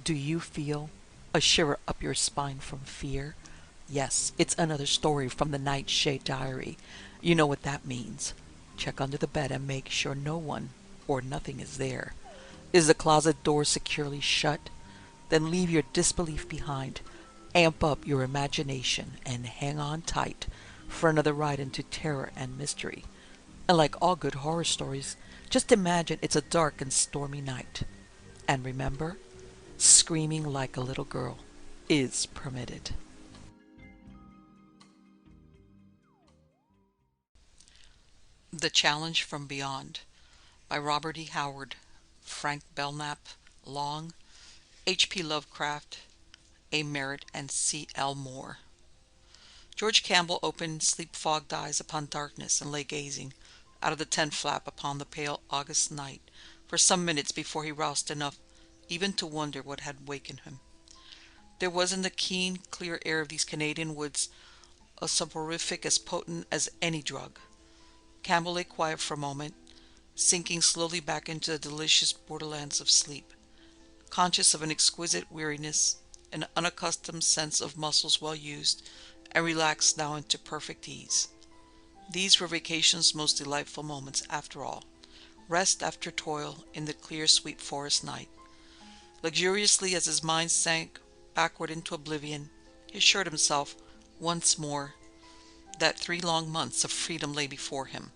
Do you feel a shiver up your spine from fear? Yes, it's another story from the Nightshade diary. You know what that means. Check under the bed and make sure no one or nothing is there. Is the closet door securely shut? Then leave your disbelief behind. Amp up your imagination and hang on tight for another ride into terror and mystery. And like all good horror stories, just imagine it's a dark and stormy night. And remember, screaming like a little girl is permitted. The Challenge from Beyond by Robert E. Howard, Frank Belknap Long, H.P. Lovecraft, A. Merritt and C.L. Moore. George Campbell opened sleep-fogged eyes upon darkness and lay gazing out of the tent flap upon the pale August night for some minutes before he roused enough even to wonder what had wakened him. There was in the keen, clear air of these Canadian woods a soporific as potent as any drug. Campbell lay quiet for a moment, sinking slowly back into the delicious borderlands of sleep, conscious of an exquisite weariness, an unaccustomed sense of muscles well used and relaxed now into perfect ease. These were vacation's most delightful moments after all, rest after toil in the clear sweet forest night. Luxuriously as his mind sank backward into oblivion, he assured himself once more that 3 long months of freedom lay before him.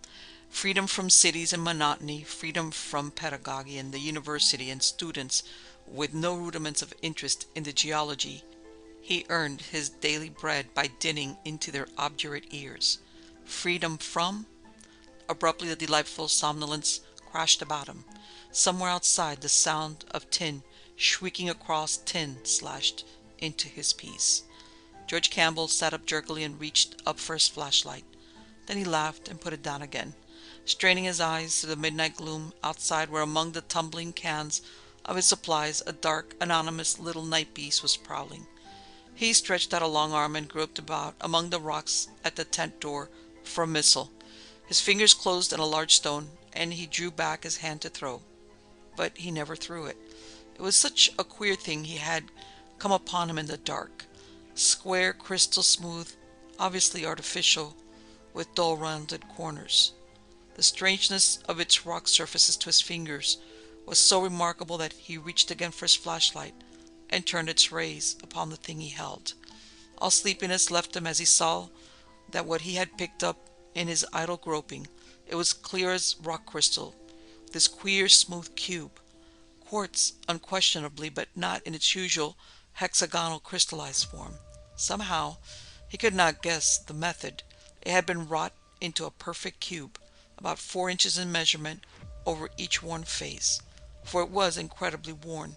Freedom from cities and monotony, freedom from pedagogy and the university and students with no rudiments of interest in the geology he earned his daily bread by dinning into their obdurate ears. Freedom from... Abruptly the delightful somnolence crashed about him. Somewhere outside the sound of tin shrieking across tin slashed into his peace. George Campbell sat up jerkily and reached up for his flashlight. Then he laughed and put it down again, straining his eyes to the midnight gloom outside where among the tumbling cans of his supplies a dark, anonymous little night beast was prowling. He stretched out a long arm and groped about among the rocks at the tent door for a missile. His fingers closed on a large stone, and he drew back his hand to throw. But he never threw it. It was such a queer thing he had come upon him in the dark. Square, crystal smooth, obviously artificial, with dull rounded corners. The strangeness of its rock surfaces to his fingers was so remarkable that he reached again for his flashlight and turned its rays upon the thing he held. All sleepiness left him as he saw that what he had picked up in his idle groping, it was clear as rock crystal, this queer smooth cube. Quartz, unquestionably, but not in its usual hexagonal crystallized form. Somehow, he could not guess the method, it had been wrought into a perfect cube, about 4 inches in measurement over each worn face, for it was incredibly worn.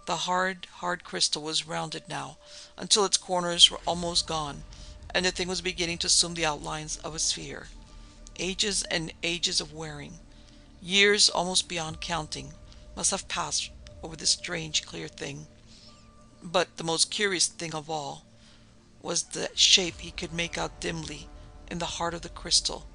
The hard crystal was rounded now, until its corners were almost gone, and the thing was beginning to assume the outlines of a sphere. Ages and ages of wearing, years almost beyond counting, must have passed over this strange, clear thing. But the most curious thing of all was the shape he could make out dimly in the heart of the crystal,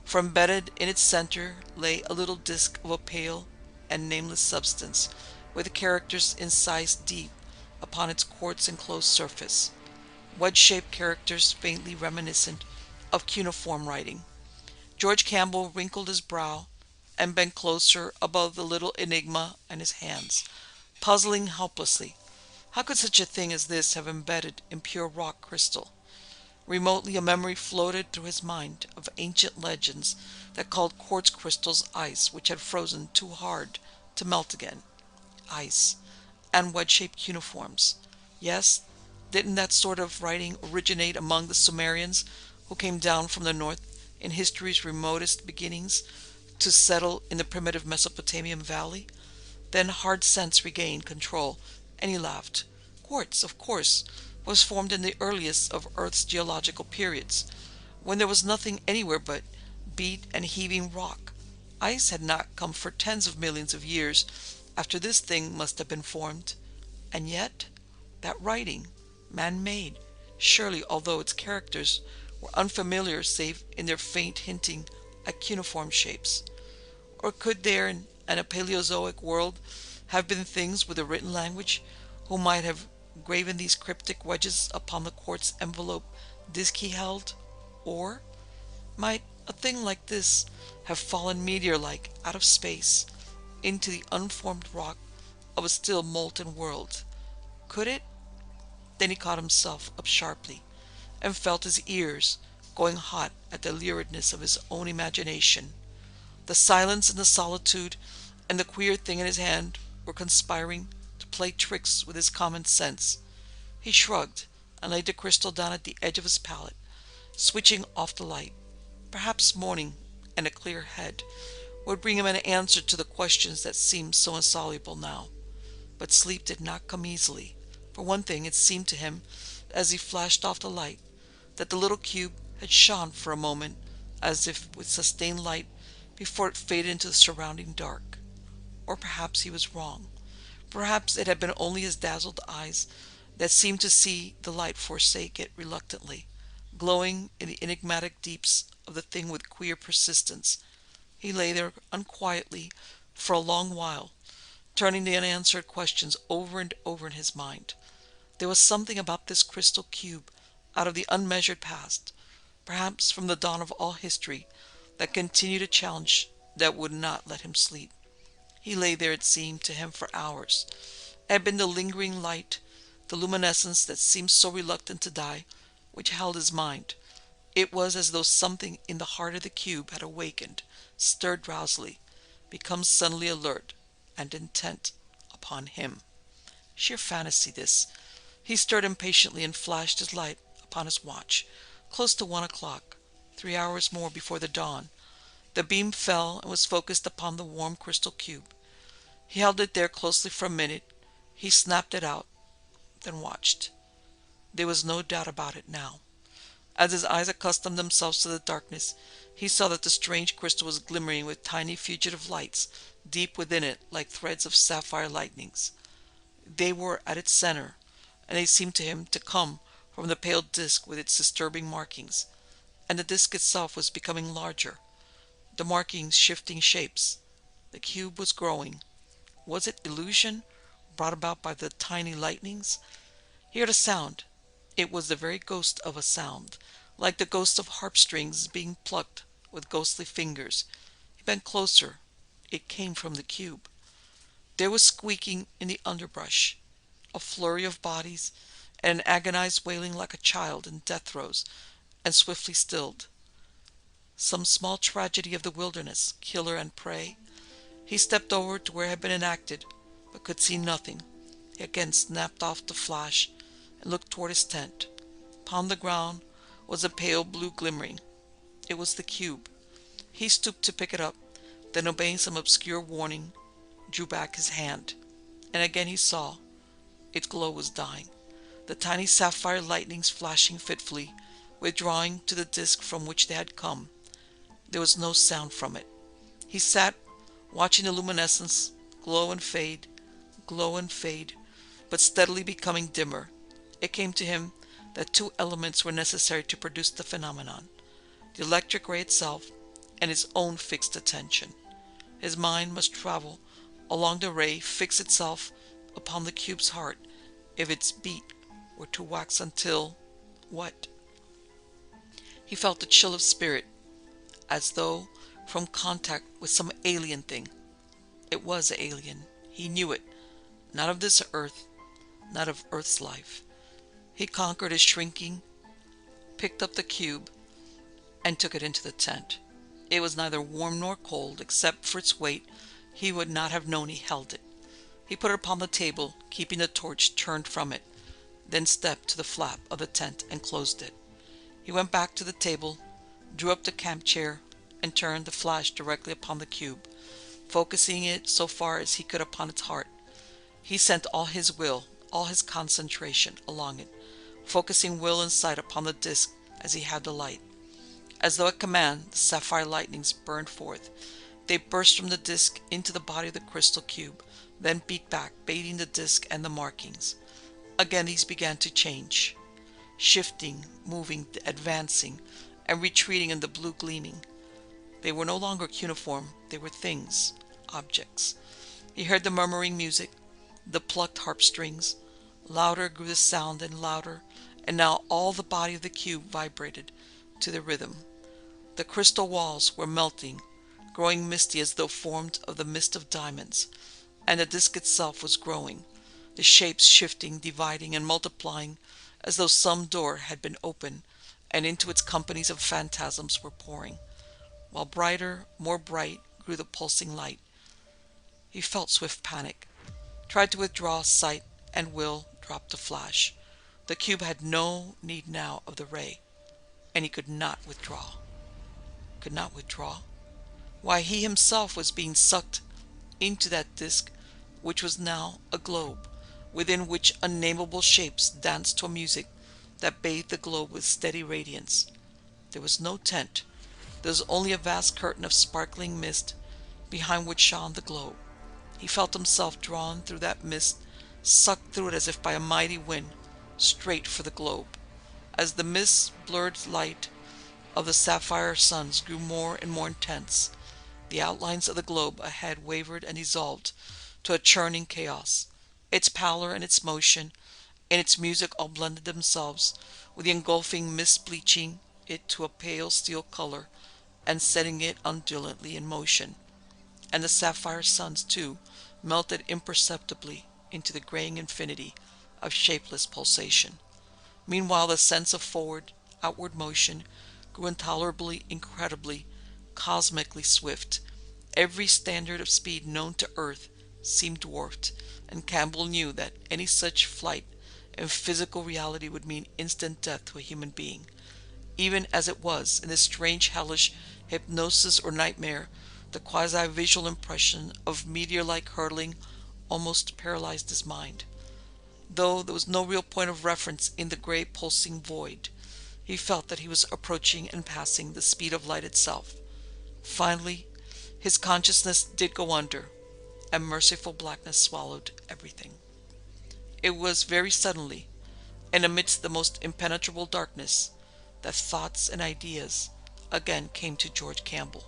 for embedded in its center lay a little disk of a pale and nameless substance, with characters incised deep upon its quartz-enclosed surface, wedge-shaped characters faintly reminiscent of cuneiform writing. George Campbell wrinkled his brow and bent closer above the little enigma and his hands, puzzling helplessly. How could such a thing as this have embedded in pure rock crystal? Remotely a memory floated through his mind of ancient legends that called quartz crystals ice which had frozen too hard to melt again. Ice, and wedge-shaped cuneiforms. Yes, didn't that sort of writing originate among the Sumerians who came down from the north in history's remotest beginnings to settle in the primitive Mesopotamian valley? Then hard sense regained control, and he laughed. Quartz, of course, was formed in the earliest of Earth's geological periods, when there was nothing anywhere but beat and heaving rock. Ice had not come for tens of millions of years after this thing must have been formed. And yet, that writing, man-made, surely, although its characters were unfamiliar save in their faint hinting at cuneiform shapes. Or could there, in a Paleozoic world, have been things with a written language Who might have graven these cryptic wedges upon the quartz envelope disk he held? Or might a thing like this have fallen meteor-like out of space into the unformed rock of a still molten world? Could it? Then he caught himself up sharply, and felt his ears going hot at the luridness of his own imagination. The silence and the solitude and the queer thing in his hand were conspiring to play tricks with his common sense. He shrugged and laid the crystal down at the edge of his pallet, switching off the light. Perhaps morning and a clear head would bring him an answer to the questions that seemed so insoluble now. But sleep did not come easily. For one thing, it seemed to him, as he flashed off the light, that the little cube had shone for a moment, as if with sustained light, before it faded into the surrounding dark. Or perhaps he was wrong. Perhaps it had been only his dazzled eyes that seemed to see the light forsake it reluctantly, glowing in the enigmatic deeps of the thing with queer persistence. He lay there unquietly for a long while, turning the unanswered questions over and over in his mind. There was something about this crystal cube out of the unmeasured past, perhaps from the dawn of all history, that continued a challenge that would not let him sleep. He lay there, it seemed to him, for hours. It had been the lingering light, the luminescence that seemed so reluctant to die, which held his mind. It was as though something in the heart of the cube had awakened, stirred drowsily, become suddenly alert and intent upon him. Sheer fantasy, this. He stirred impatiently and flashed his light upon his watch. Close to 1 o'clock, 3 hours more before the dawn. The beam fell and was focused upon the warm crystal cube. He held it there closely for a minute. He snapped it out, then watched. There was no doubt about it now. As his eyes accustomed themselves to the darkness, he saw that the strange crystal was glimmering with tiny fugitive lights deep within it, like threads of sapphire lightnings. They were at its center, and they seemed to him to come from the pale disk with its disturbing markings. And the disk itself was becoming larger, the markings shifting shapes. The cube was growing. Was it illusion, brought about by the tiny lightnings? He heard a sound. It was the very ghost of a sound, like the ghost of harp strings being plucked with ghostly fingers. He bent closer. It came from the cube. There was squeaking in the underbrush, a flurry of bodies, and an agonized wailing like a child in death throes, and swiftly stilled. Some small tragedy of the wilderness, killer and prey. He stepped over to where it had been enacted, but could see nothing. He again snapped off the flash and looked toward his tent. Upon the ground was a pale blue glimmering. It was the cube. He stooped to pick it up, then, obeying some obscure warning, drew back his hand. And again he saw. Its glow was dying, the tiny sapphire lightnings flashing fitfully, withdrawing to the disk from which they had come. There was no sound from it. He sat, watching the luminescence glow and fade, but steadily becoming dimmer. It came to him that two elements were necessary to produce the phenomenon: the electric ray itself and his own fixed attention. His mind must travel along the ray, fix itself upon the cube's heart, if its beat were to wax until what? He felt a chill of spirit, as though from contact with some alien thing. It was alien. He knew it. Not of this earth, not of Earth's life. He conquered his shrinking, picked up the cube, and took it into the tent. It was neither warm nor cold. Except for its weight, he would not have known he held it. He put it upon the table, keeping the torch turned from it, then stepped to the flap of the tent and closed it. He went back to the table, drew up the camp chair, and turned the flash directly upon the cube, focusing it so far as he could upon its heart. He sent all his will, all his concentration along it, focusing will and sight upon the disk as he had the light. As though at command, the sapphire lightnings burned forth. They burst from the disk into the body of the crystal cube, then beat back, baiting the disk and the markings. Again these began to change, shifting, moving, advancing, and retreating in the blue gleaming. They were no longer cuneiform. They were things, objects. He heard the murmuring music, the plucked harp strings, Louder grew the sound and louder, and now all the body of the cube vibrated to the rhythm. The crystal walls were melting, growing misty as though formed of the mist of diamonds, and the disk itself was growing, the shapes shifting, dividing, and multiplying as though some door had been opened, and into its companies of phantasms were pouring, while brighter, more bright, grew the pulsing light. He felt swift panic, tried to withdraw, sight and will dropped to flash. The cube had no need now of the ray, and he could not withdraw. Could not withdraw? Why, he himself was being sucked into that disk, which was now a globe, within which unnameable shapes danced to a music that bathed the globe with steady radiance. There was no tent. There was only a vast curtain of sparkling mist behind which shone the globe. He felt himself drawn through that mist, sucked through it as if by a mighty wind, straight for the globe. As the mist's blurred light of the sapphire suns grew more and more intense, the outlines of the globe ahead wavered and dissolved to a churning chaos. Its pallor and its motion and its music all blended themselves, with the engulfing mist bleaching it to a pale steel color and setting it undulantly in motion. And the sapphire suns, too, melted imperceptibly into the graying infinity of shapeless pulsation. Meanwhile the sense of forward, outward motion grew intolerably, incredibly, cosmically swift. Every standard of speed known to Earth seemed dwarfed, and Campbell knew that any such flight in physical reality would mean instant death to a human being. Even as it was, in this strange hellish hypnosis or nightmare, the quasi-visual impression of meteor-like hurtling almost paralyzed his mind. Though there was no real point of reference in the gray pulsing void, he felt that he was approaching and passing the speed of light itself. Finally, his consciousness did go under, and merciful blackness swallowed everything. It was very suddenly, and amidst the most impenetrable darkness, that thoughts and ideas again came to George Campbell.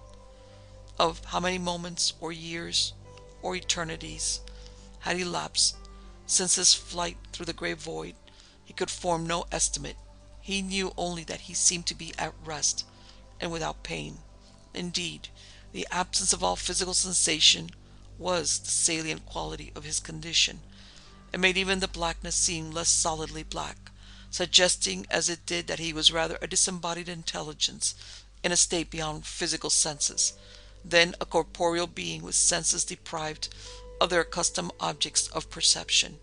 Of how many moments, or years, or eternities had elapsed since his flight through the grey void, he could form no estimate. He knew only that he seemed to be at rest, and without pain. Indeed, the absence of all physical sensation was the salient quality of his condition. It made even the blackness seem less solidly black, suggesting as it did that he was rather a disembodied intelligence in a state beyond physical senses, than a corporeal being with senses deprived of their accustomed objects of perception.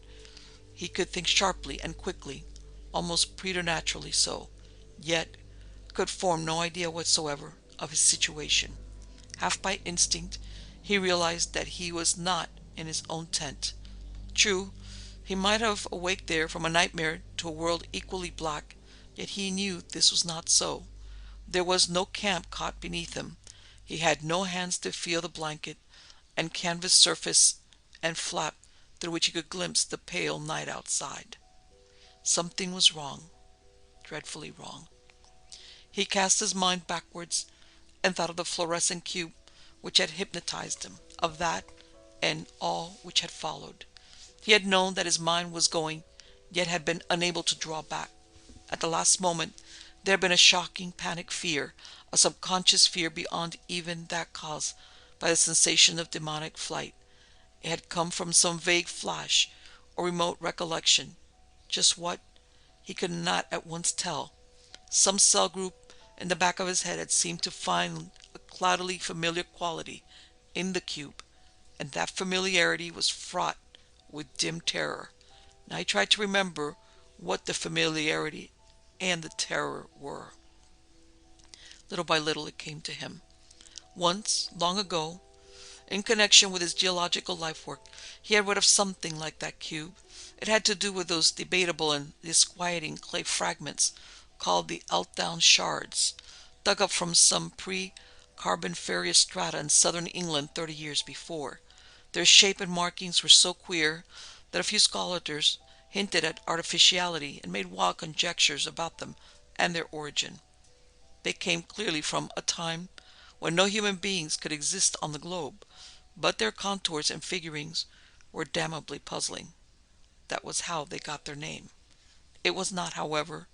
He could think sharply and quickly, almost preternaturally so, yet could form no idea whatsoever of his situation. Half by instinct, he realized that he was not in his own tent. True, he might have awaked there from a nightmare to a world equally black, yet he knew this was not so. There was no camp cot beneath him. He had no hands to feel the blanket and canvas surface and flap through which he could glimpse the pale night outside. Something was wrong, dreadfully wrong. He cast his mind backwards and thought of the fluorescent cube which had hypnotized him, of that and all which had followed. He had known that his mind was going, yet had been unable to draw back. At the last moment there had been a shocking panic fear, a subconscious fear beyond even that caused by the sensation of demonic flight. It had come from some vague flash or remote recollection. Just what, he could not at once tell. Some cell group in the back of his head had seemed to find a cloudily familiar quality in the cube, and that familiarity was fraught with dim terror. Now he tried to remember what the familiarity and the terror were. Little by little it came to him. Once, long ago, in connection with his geological life work, he had read of something like that cube. It had to do with those debatable and disquieting clay fragments called the Eltdown shards, dug up from some pre-Carboniferous strata in southern England 30 years before. Their shape and markings were so queer that a few scholars hinted at artificiality and made wild conjectures about them and their origin. They came clearly from a time when no human beings could exist on the globe, but their contours and figurings were damnably puzzling. that was how they got their name. It was not, however,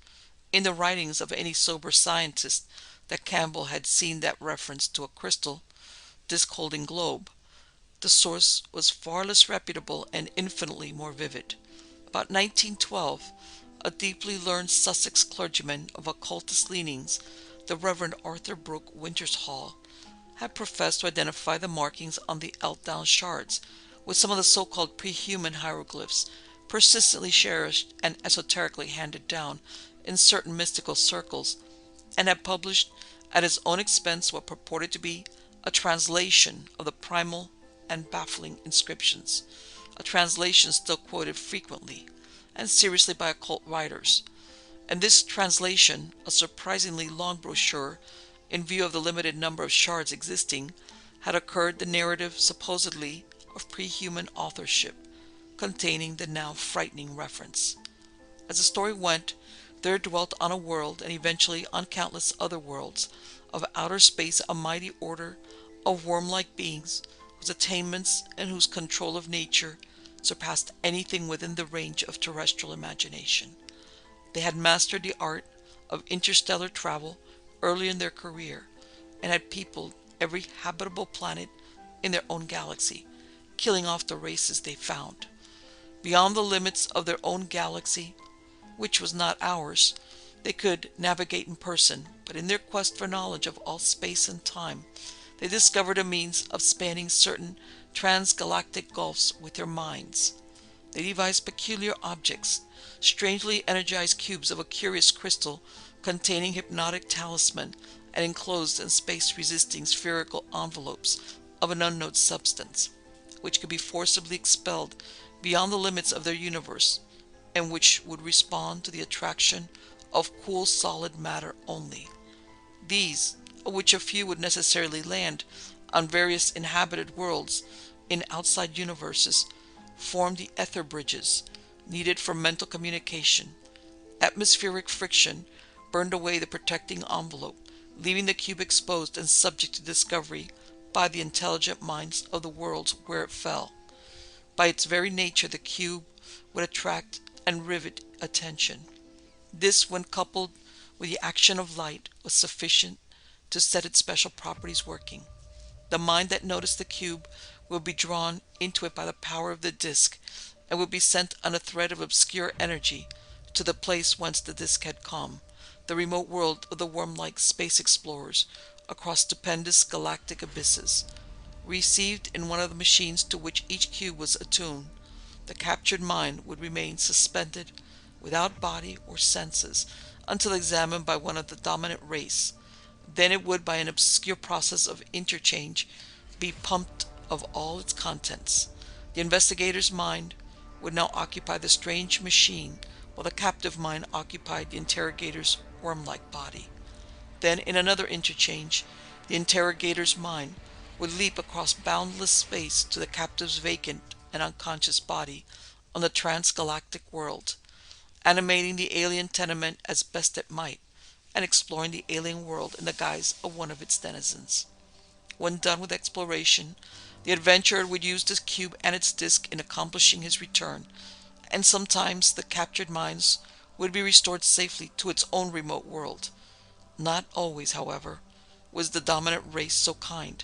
in the writings of any sober scientist that Campbell had seen that reference to a crystal disc-holding globe. The source was far less reputable and infinitely more vivid. About 1912, a deeply learned Sussex clergyman of occultist leanings, the Reverend Arthur Brooke Wintershall, had professed to identify the markings on the Eltdown shards with some of the so-called pre-human hieroglyphs persistently cherished and esoterically handed down in certain mystical circles, and had published at his own expense what purported to be a translation of the primal and baffling inscriptions, a translation still quoted frequently and seriously by occult writers. And this translation, a surprisingly long brochure in view of the limited number of shards existing, had occurred the narrative supposedly of pre-human authorship, containing the now frightening reference. As the story went, there dwelt on a world, and eventually on countless other worlds, of outer space a mighty order of worm-like beings whose attainments and whose control of nature surpassed anything within the range of terrestrial imagination. They had mastered the art of interstellar travel early in their career, and had peopled every habitable planet in their own galaxy, killing off the races they found. Beyond the limits of their own galaxy, which was not ours, they could navigate in person, but in their quest for knowledge of all space and time, they discovered a means of spanning certain transgalactic gulfs with their minds. They devised peculiar objects, strangely energized cubes of a curious crystal containing hypnotic talisman and enclosed in space-resisting spherical envelopes of an unknown substance, which could be forcibly expelled beyond the limits of their universe, and which would respond to the attraction of cool solid matter only. These, of which a few would necessarily land on various inhabited worlds in outside universes, formed the ether bridges needed for mental communication. Atmospheric friction burned away the protecting envelope, leaving the cube exposed and subject to discovery by the intelligent minds of the worlds where it fell. By its very nature, the cube would attract and rivet attention. This, when coupled with the action of light, was sufficient to set its special properties working. The mind that noticed the cube would be drawn into it by the power of the disk, and would be sent on a thread of obscure energy to the place whence the disk had come, the remote world of the worm-like space explorers across stupendous galactic abysses. Received in one of the machines to which each cube was attuned, the captured mind would remain suspended without body or senses until examined by one of the dominant race. Then it would, by an obscure process of interchange, be pumped of all its contents. The investigator's mind would now occupy the strange machine, while the captive mind occupied the interrogator's worm-like body. Then, in another interchange, the interrogator's mind would leap across boundless space to the captive's vacant and unconscious body on the transgalactic world, animating the alien tenement as best it might, and exploring the alien world in the guise of one of its denizens. When done with exploration, the adventurer would use the cube and its disk in accomplishing his return, and sometimes the captured minds would be restored safely to its own remote world. Not always, however, was the dominant race so kind.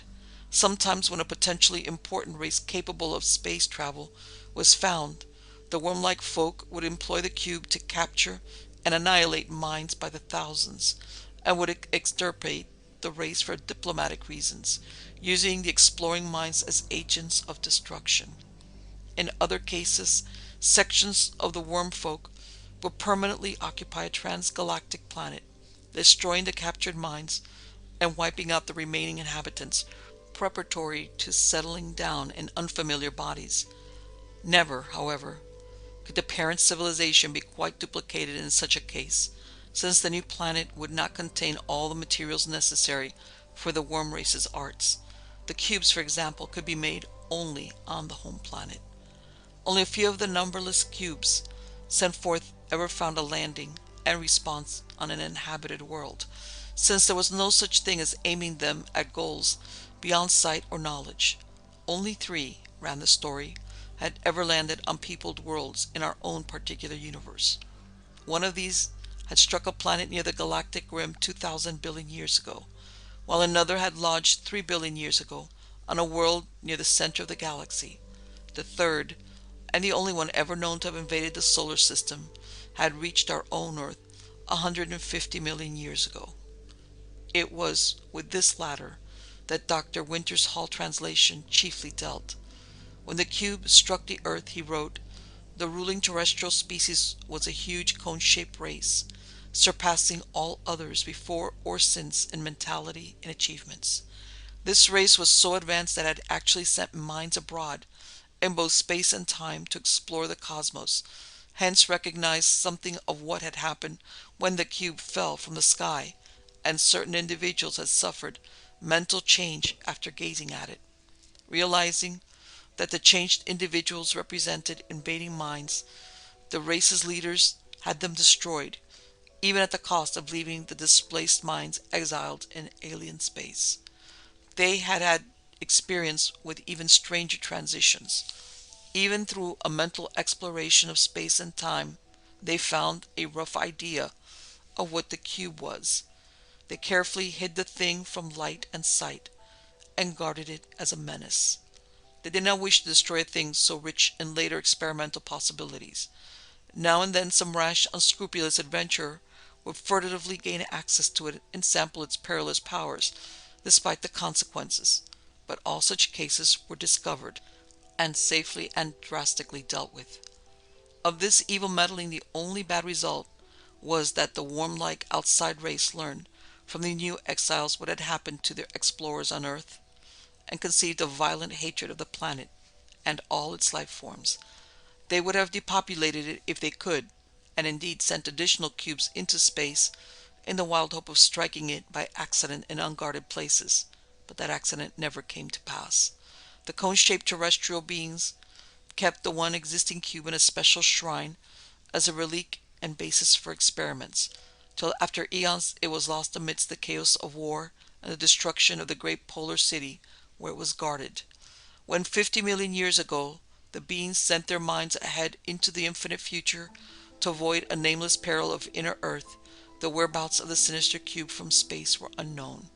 Sometimes, when a potentially important race capable of space travel was found, the worm-like folk would employ the cube to capture and annihilate minds by the thousands, and would extirpate the race for diplomatic reasons, using the exploring minds as agents of destruction. In other cases, sections of the worm folk would permanently occupy a transgalactic planet, destroying the captured minds and wiping out the remaining inhabitants, preparatory to settling down in unfamiliar bodies. Never, however, could the parent civilization be quite duplicated in such a case, since the new planet would not contain all the materials necessary for the worm race's arts. The cubes, for example, could be made only on the home planet. Only a few of the numberless cubes sent forth ever found a landing and response on an inhabited world, since there was no such thing as aiming them at goals beyond sight or knowledge. Only 3, ran the story, had ever landed on peopled worlds in our own particular universe. One of these had struck a planet near the galactic rim 2,000 billion years ago, while another had lodged 3 billion years ago on a world near the center of the galaxy. The third, and the only one ever known to have invaded the solar system, had reached our own Earth 150 million years ago. It was with this latter that Dr. Winter's Hall translation chiefly dealt. When the cube struck the Earth, he wrote, the ruling terrestrial species was a huge cone-shaped race, surpassing all others before or since in mentality and achievements. This race was so advanced that it had actually sent minds abroad in both space and time to explore the cosmos, hence recognized something of what had happened when the cube fell from the sky, and certain individuals had suffered mental change after gazing at it. Realizing that the changed individuals represented invading minds, the race's leaders had them destroyed, even at the cost of leaving the displaced minds exiled in alien space. They had had experience with even stranger transitions. Even through a mental exploration of space and time, they found a rough idea of what the cube was. They carefully hid the thing from light and sight, and guarded it as a menace. They did not wish to destroy a thing so rich in later experimental possibilities. Now and then some rash, unscrupulous adventurer would furtively gain access to it and sample its perilous powers, despite the consequences. But all such cases were discovered, and safely and drastically dealt with. Of this evil meddling, the only bad result was that the worm-like outside race learned from the new exiles what had happened to their explorers on Earth, and conceived a violent hatred of the planet and all its life forms. They would have depopulated it if they could, and indeed sent additional cubes into space in the wild hope of striking it by accident in unguarded places, but that accident never came to pass. The cone-shaped terrestrial beings kept the one existing cube in a special shrine as a relic and basis for experiments, till after eons it was lost amidst the chaos of war and the destruction of the great polar city where it was guarded. When 50 million years ago the beings sent their minds ahead into the infinite future to avoid a nameless peril of inner Earth, the whereabouts of the sinister cube from space were unknown.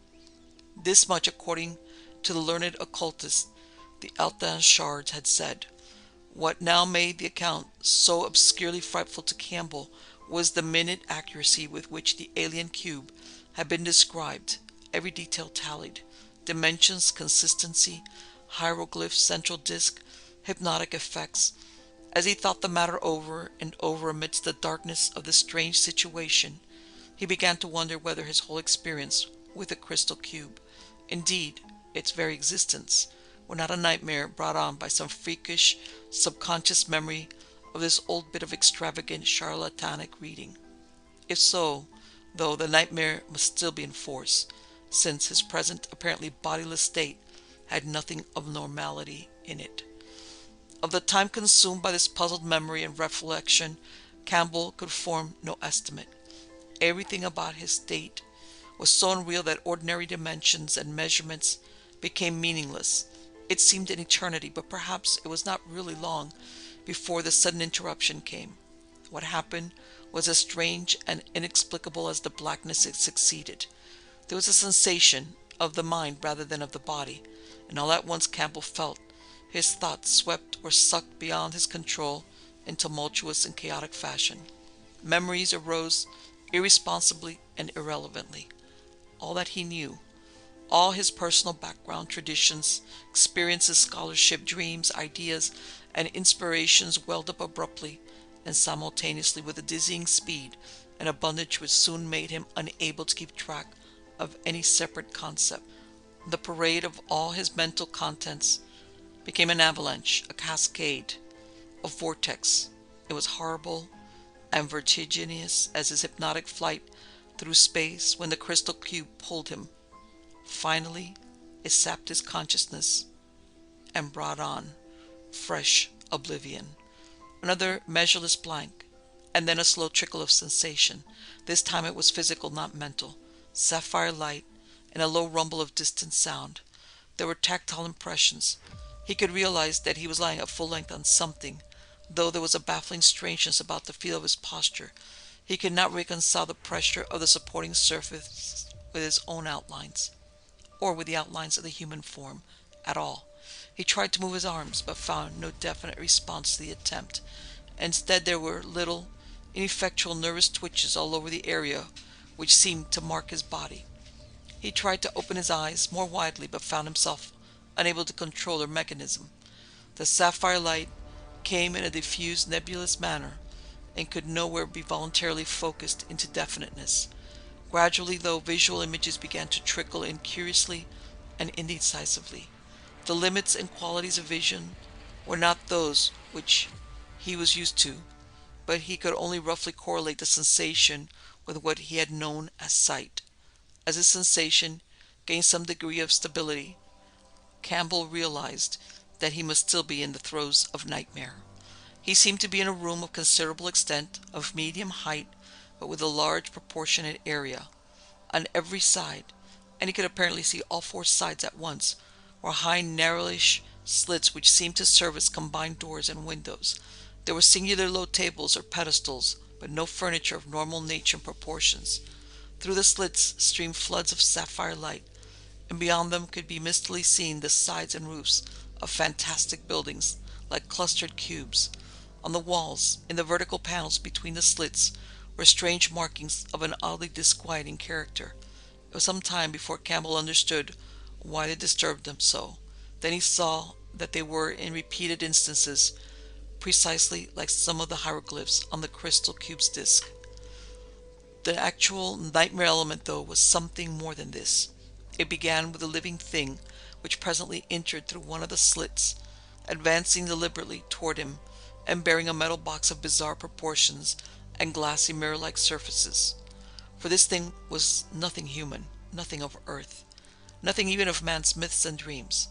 This much, according to the learned occultist, the Altan Shards had said. What now made the account so obscurely frightful to Campbell was the minute accuracy with which the alien cube had been described, every detail tallied, dimensions, consistency, hieroglyphs, central disk, hypnotic effects. As he thought the matter over and over amidst the darkness of this strange situation, he began to wonder whether his whole experience with the crystal cube, indeed its very existence, were not a nightmare brought on by some freakish, subconscious memory of this old bit of extravagant charlatanic reading. If so, though, the nightmare must still be in force, since his present apparently bodiless state had nothing of normality in it. Of the time consumed by this puzzled memory and reflection, Campbell could form no estimate. Everything about his state was so unreal that ordinary dimensions and measurements became meaningless. It seemed an eternity, but perhaps it was not really long before the sudden interruption came. What happened was as strange and inexplicable as the blackness it succeeded. There was a sensation of the mind rather than of the body, and all at once Campbell felt his thoughts swept or sucked beyond his control in tumultuous and chaotic fashion. Memories arose irresponsibly and irrelevantly. All that he knew, all his personal background, traditions, experiences, scholarship, dreams, ideas, and inspirations welled up abruptly and simultaneously with a dizzying speed and abundance which soon made him unable to keep track of any separate concept. The parade of all his mental contents became an avalanche, a cascade, a vortex. It was horrible and vertiginous as his hypnotic flight through space when the crystal cube pulled him. Finally, it sapped his consciousness and brought on fresh oblivion. Another measureless blank, and then a slow trickle of sensation. This time it was physical, not mental. Sapphire light and a low rumble of distant sound. There were tactile impressions. He could realize that he was lying at full length on something, though there was a baffling strangeness about the feel of his posture. He could not reconcile the pressure of the supporting surface with his own outlines, or with the outlines of the human form at all. He tried to move his arms, but found no definite response to the attempt. Instead, there were little, ineffectual nervous twitches all over the area which seemed to mark his body. He tried to open his eyes more widely, but found himself unable to control their mechanism. The sapphire light came in a diffuse, nebulous manner, and could nowhere be voluntarily focused into definiteness. Gradually, though, visual images began to trickle in curiously and indecisively. The limits and qualities of vision were not those which he was used to, but he could only roughly correlate the sensation with what he had known as sight. As his sensation gained some degree of stability, Campbell realized that he must still be in the throes of nightmare. He seemed to be in a room of considerable extent, of medium height, but with a large proportionate area. On every side, and he could apparently see all four sides at once, were high narrowish slits which seemed to serve as combined doors and windows. There were singular low tables or pedestals, but no furniture of normal nature and proportions. Through the slits streamed floods of sapphire light, and beyond them could be mistily seen the sides and roofs of fantastic buildings, like clustered cubes. On the walls, in the vertical panels between the slits, were strange markings of an oddly disquieting character. It was some time before Campbell understood why they disturbed him so. Then he saw that they were, in repeated instances, precisely like some of the hieroglyphs on the crystal cube's disk. The actual nightmare element, though, was something more than this. It began with a living thing which presently entered through one of the slits, advancing deliberately toward him, and bearing a metal box of bizarre proportions and glassy mirror-like surfaces. For this thing was nothing human, nothing of earth, nothing even of man's myths and dreams.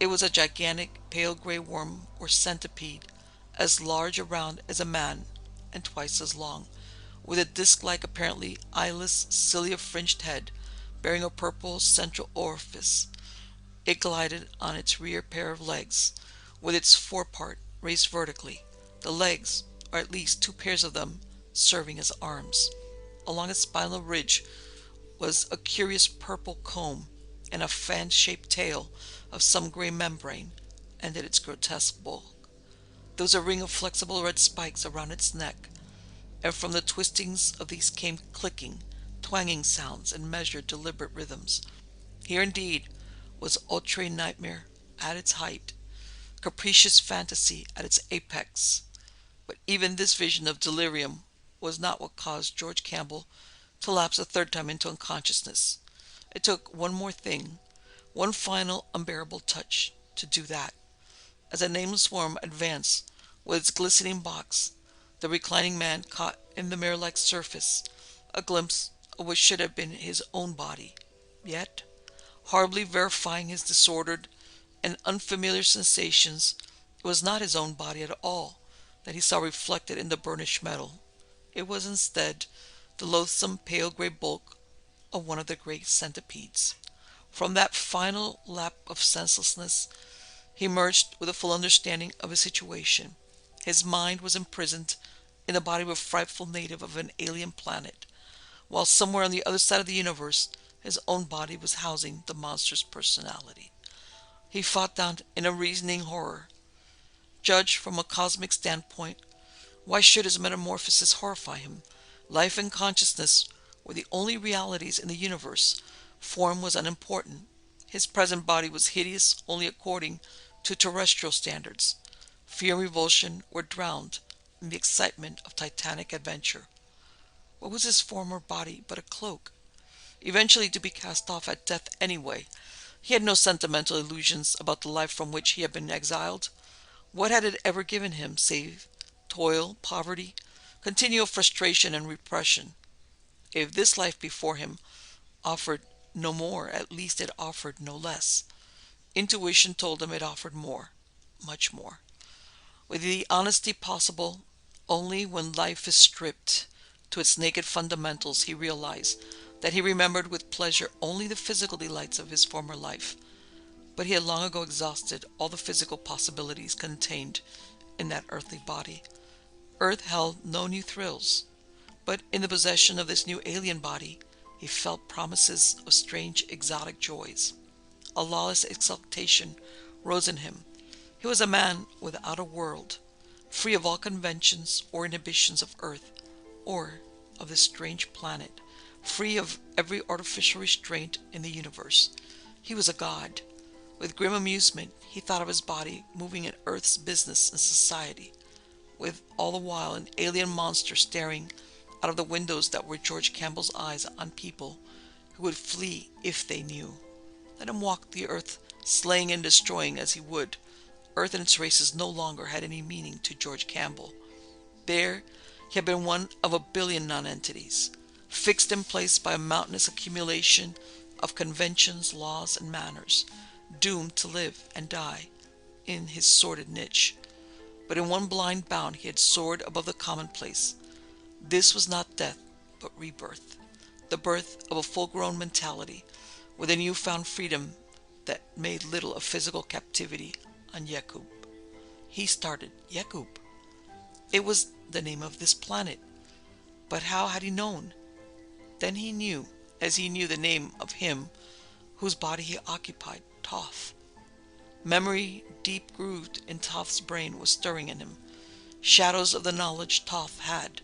It was a gigantic, pale gray worm or centipede, as large around as a man and twice as long, with a disc-like, apparently eyeless, cilia-fringed head, bearing a purple central orifice. It glided on its rear pair of legs, with its forepart raised vertically, the legs, or at least two pairs of them, serving as arms. Along its spinal ridge was a curious purple comb, and a fan-shaped tail of some gray membrane ended its grotesque bulk. There was a ring of flexible red spikes around its neck, and from the twistings of these came clicking, twanging sounds and measured, deliberate rhythms. Here indeed was outre nightmare at its height, capricious fantasy at its apex. But even this vision of delirium was not what caused George Campbell to lapse a third time into unconsciousness. It took one more thing, one final unbearable touch, to do that. As a nameless form advanced with its glistening box, the reclining man caught in the mirror-like surface a glimpse of what should have been his own body. Yet, horribly verifying his disordered and unfamiliar sensations, it was not his own body at all that he saw reflected in the burnished metal. It was instead the loathsome pale gray bulk of one of the great centipedes. From that final lap of senselessness he emerged with a full understanding of his situation. His mind was imprisoned in the body of a frightful native of an alien planet, while somewhere on the other side of the universe his own body was housing the monster's personality. He fought down in a reasoning horror. Judged from a cosmic standpoint, why should his metamorphosis horrify him? Life and consciousness were the only realities in the universe. Form was unimportant. His present body was hideous only according to terrestrial standards. Fear and revulsion were drowned in the excitement of titanic adventure. What was his former body but a cloak, eventually to be cast off at death anyway? He had no sentimental illusions about the life from which he had been exiled. What had it ever given him save toil, poverty, continual frustration and repression? If this life before him offered no more, at least it offered no less. Intuition told him it offered more, much more. With the honesty possible only when life is stripped to its naked fundamentals, he realized that he remembered with pleasure only the physical delights of his former life. but he had long ago exhausted all the physical possibilities contained in that earthly body. Earth held no new thrills, but in the possession of this new alien body, he felt promises of strange exotic joys. A lawless exultation rose in him. He was a man without a world, free of all conventions or inhibitions of earth or of this strange planet, free of every artificial restraint in the universe. He was a god. With grim amusement, he thought of his body moving in Earth's business and society, with all the while an alien monster staring out of the windows that were George Campbell's eyes on people who would flee if they knew. Let him walk the earth, slaying and destroying as he would. Earth and its races no longer had any meaning to George Campbell. There he had been one of a billion nonentities, fixed in place by a mountainous accumulation of conventions, laws, and manners, doomed to live and die in his sordid niche. But in one blind bound he had soared above the commonplace. This was not death, but rebirth, the birth of a full-grown mentality, with a new-found freedom that made little of physical captivity on Yakub. He started Yakub. It was the name of this planet. But how had he known? Then he knew, as he knew the name of him whose body he occupied, Thoth. Memory deep grooved in Thoth's brain was stirring in him. Shadows of the knowledge Thoth had,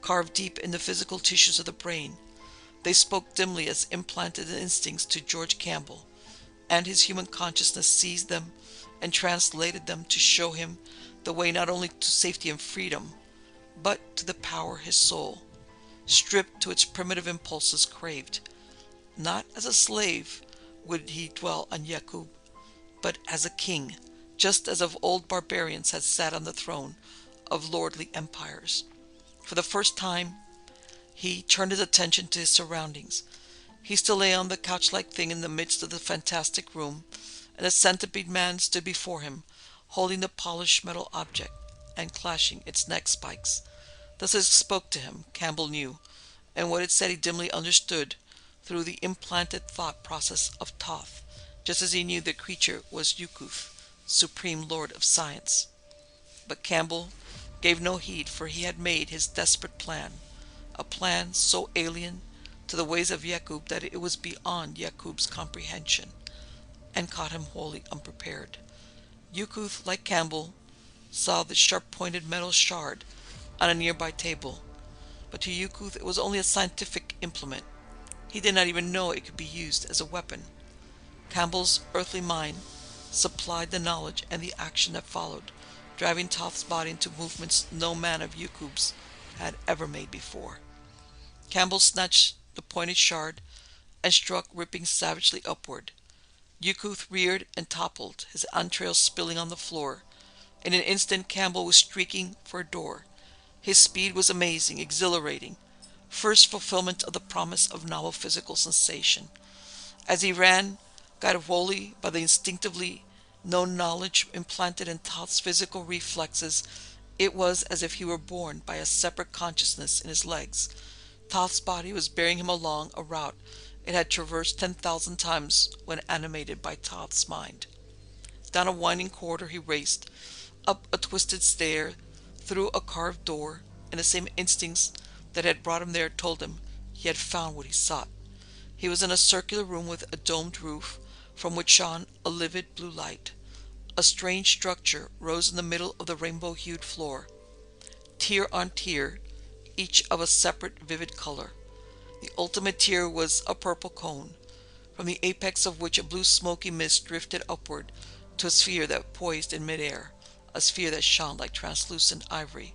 carved deep in the physical tissues of the brain. They spoke dimly as implanted instincts to George Campbell, and his human consciousness seized them and translated them to show him the way not only to safety and freedom, but to the power his soul, stripped to its primitive impulses, craved. Not as a slave would he dwell on Yakub, but as a king, just as of old barbarians had sat on the throne of lordly empires. For the first time, he turned his attention to his surroundings. He still lay on the couch-like thing in the midst of the fantastic room, and the centipede man stood before him, holding the polished metal object and clashing its neck spikes. Thus it spoke to him, Campbell knew, and what it said he dimly understood through the implanted thought process of Thoth, just as he knew the creature was Yukuth, supreme lord of science. But Campbell gave no heed, for he had made his desperate plan, a plan so alien to the ways of Yakub that it was beyond Yakub's comprehension, and caught him wholly unprepared. Yukuth, like Campbell, saw the sharp-pointed metal shard on a nearby table, but to Yukuth it was only a scientific implement. He did not even know it could be used as a weapon. Campbell's earthly mind supplied the knowledge and the action that followed, driving Thoth's body into movements no man of Yakub's had ever made before. Campbell snatched the pointed shard and struck, ripping savagely upward. Yukuth reared and toppled, his entrails spilling on the floor. In an instant Campbell was streaking for a door. His speed was amazing, exhilarating, first fulfillment of the promise of novel physical sensation. As he ran, guided wholly by the instinctively known knowledge implanted in Thoth's physical reflexes, it was as if he were borne by a separate consciousness in his legs. Thoth's body was bearing him along a route it had traversed 10,000 times when animated by Thoth's mind. Down a winding corridor he raced, up a twisted stair, through a carved door, and the same instincts that had brought him there told him he had found what he sought. He was in a circular room with a domed roof, from which shone a livid blue light. A strange structure rose in the middle of the rainbow-hued floor, tier on tier, each of a separate vivid color. The ultimate tier was a purple cone, from the apex of which a blue smoky mist drifted upward to a sphere that poised in midair, a sphere that shone like translucent ivory.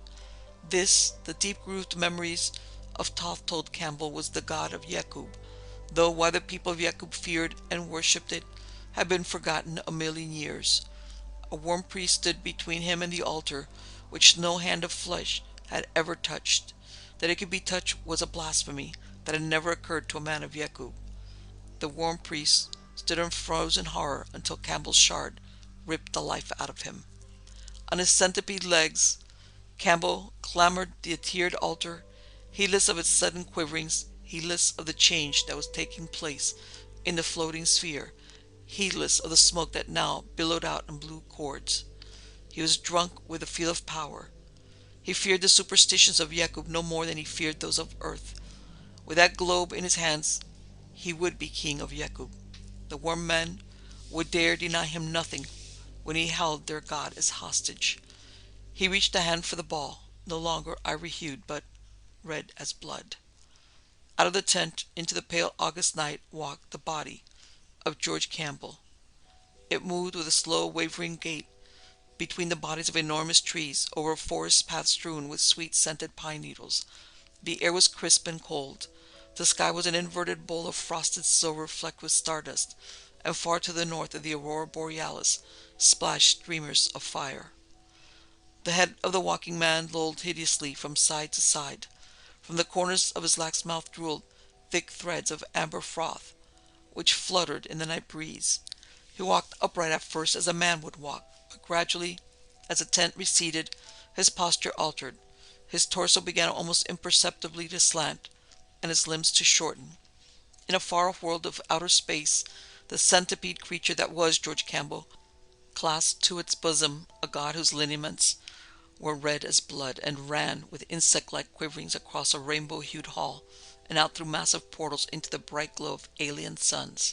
This, the deep-grooved memories of Thoth told Campbell, was the god of Yakub, though why the people of Yakub feared and worshipped it had been forgotten a million years. A warm priest stood between him and the altar, which no hand of flesh had ever touched. That it could be touched was a blasphemy that had never occurred to a man of Yakub. The warm priest stood in frozen horror until Campbell's shard ripped the life out of him. On his centipede legs, Campbell clambered the tiered altar, heedless of its sudden quiverings, heedless of the change that was taking place in the floating sphere. heedless of the smoke that now billowed out in blue cords. He was drunk with the feel of power. He feared the superstitions of Yakub no more than he feared those of earth. With that globe in his hands, he would be king of Yakub. The worm men would dare deny him nothing when he held their god as hostage. He reached a hand for the ball, no longer ivory-hued, but red as blood. Out of the tent into the pale August night walked the body of George Campbell. It moved with a slow, wavering gait between the bodies of enormous trees, over a forest path strewn with sweet-scented pine needles. The air was crisp and cold. The sky was an inverted bowl of frosted silver flecked with stardust, and far to the north of the aurora borealis splashed streamers of fire. The head of the walking man lolled hideously from side to side. From the corners of his lax mouth drooled thick threads of amber froth, which fluttered in the night breeze. He walked upright at first as a man would walk, but gradually, as the tent receded, his posture altered. His torso began almost imperceptibly to slant, and his limbs to shorten. In a far-off world of outer space, the centipede creature that was George Campbell clasped to its bosom a god whose lineaments were red as blood, and ran with insect-like quiverings across a rainbow-hued hall and out through massive portals into the bright glow of alien suns.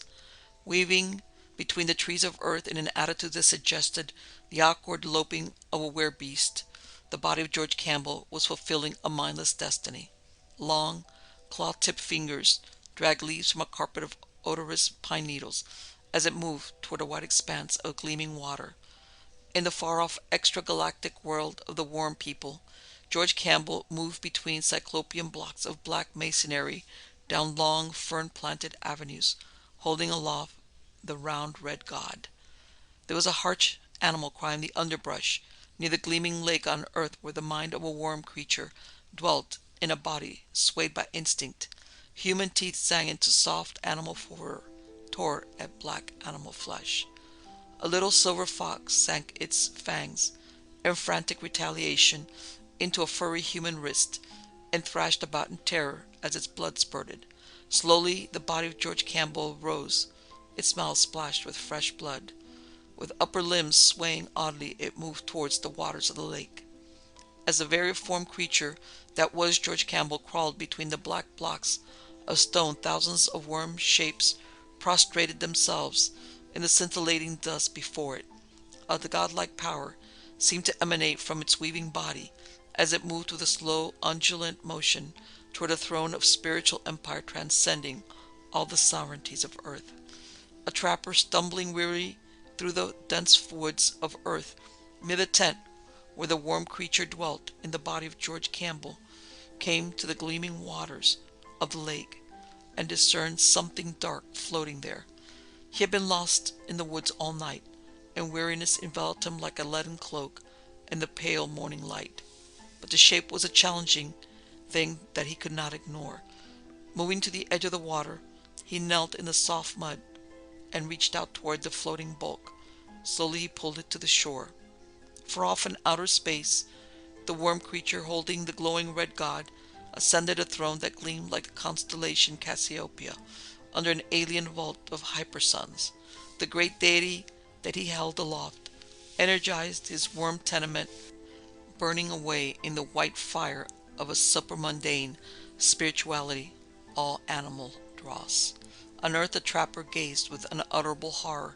Weaving between the trees of earth in an attitude that suggested the awkward loping of a werebeast, the body of George Campbell was fulfilling a mindless destiny. Long, claw-tipped fingers dragged leaves from a carpet of odorous pine needles as it moved toward a wide expanse of gleaming water. In the far-off extragalactic world of the worm people, George Campbell moved between cyclopean blocks of black masonry down long, fern-planted avenues, holding aloft the round red god. There was a harsh animal cry in the underbrush near the gleaming lake on earth where the mind of a worm creature dwelt in a body swayed by instinct. Human teeth sang into soft animal fur, tore at black animal flesh. A little silver fox sank its fangs in frantic retaliation into a furry human wrist and thrashed about in terror as its blood spurted. Slowly the body of George Campbell rose, its mouth splashed with fresh blood. With upper limbs swaying oddly, it moved towards the waters of the lake. As the variform creature that was George Campbell crawled between the black blocks of stone, thousands of worm shapes prostrated themselves in the scintillating dust before it. The godlike power seemed to emanate from its weaving body as it moved with a slow, undulant motion toward a throne of spiritual empire transcending all the sovereignties of earth. A trapper stumbling wearily through the dense woods of earth near the tent where the worm creature dwelt in the body of George Campbell came to the gleaming waters of the lake and discerned something dark floating there. He had been lost in the woods all night, and weariness enveloped him like a leaden cloak in the pale morning light. But the shape was a challenging thing that he could not ignore. Moving to the edge of the water, he knelt in the soft mud and reached out toward the floating bulk. Slowly he pulled it to the shore. Far off in outer space, the worm creature holding the glowing red god ascended a throne that gleamed like the constellation Cassiopeia under an alien vault of hypersuns. The great deity that he held aloft energized his worm tenement, burning away in the white fire of a supermundane spirituality all animal dross. On earth the trapper gazed with unutterable horror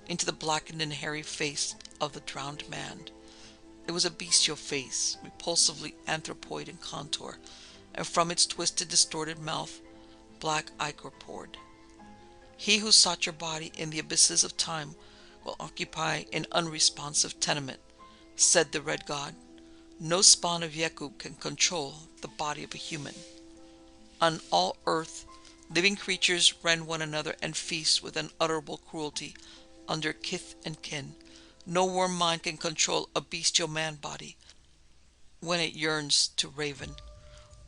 into the blackened and hairy face of the drowned man. It was a bestial face, repulsively anthropoid in contour, and from its twisted, distorted mouth black ichor poured. He who sought your body in the abysses of time will occupy an unresponsive tenement, said the red god. No spawn of Yakub can control the body of a human. On all earth, living creatures rend one another and feast with unutterable cruelty on their kith and kin. No worm mind can control a bestial man body when it yearns to raven.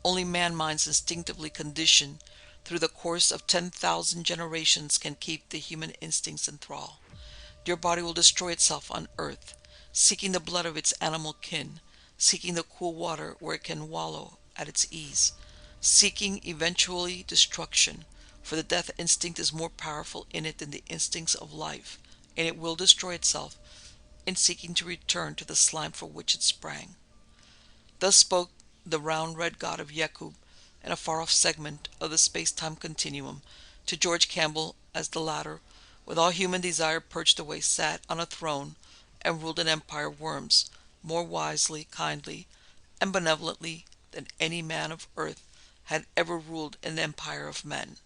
Only man minds instinctively conditioned through the course of 10,000 generations can keep the human instincts in thrall. Your body will destroy itself on earth, seeking the blood of its animal kin, seeking the cool water where it can wallow at its ease, seeking eventually destruction, for the death instinct is more powerful in it than the instincts of life, and it will destroy itself in seeking to return to the slime from which it sprang. Thus spoke the round red god of Yakub in a far-off segment of the space-time continuum to George Campbell, as the latter, with all human desire purged away, sat on a throne and ruled an empire of worms more wisely, kindly, and benevolently than any man of earth had ever ruled an empire of men.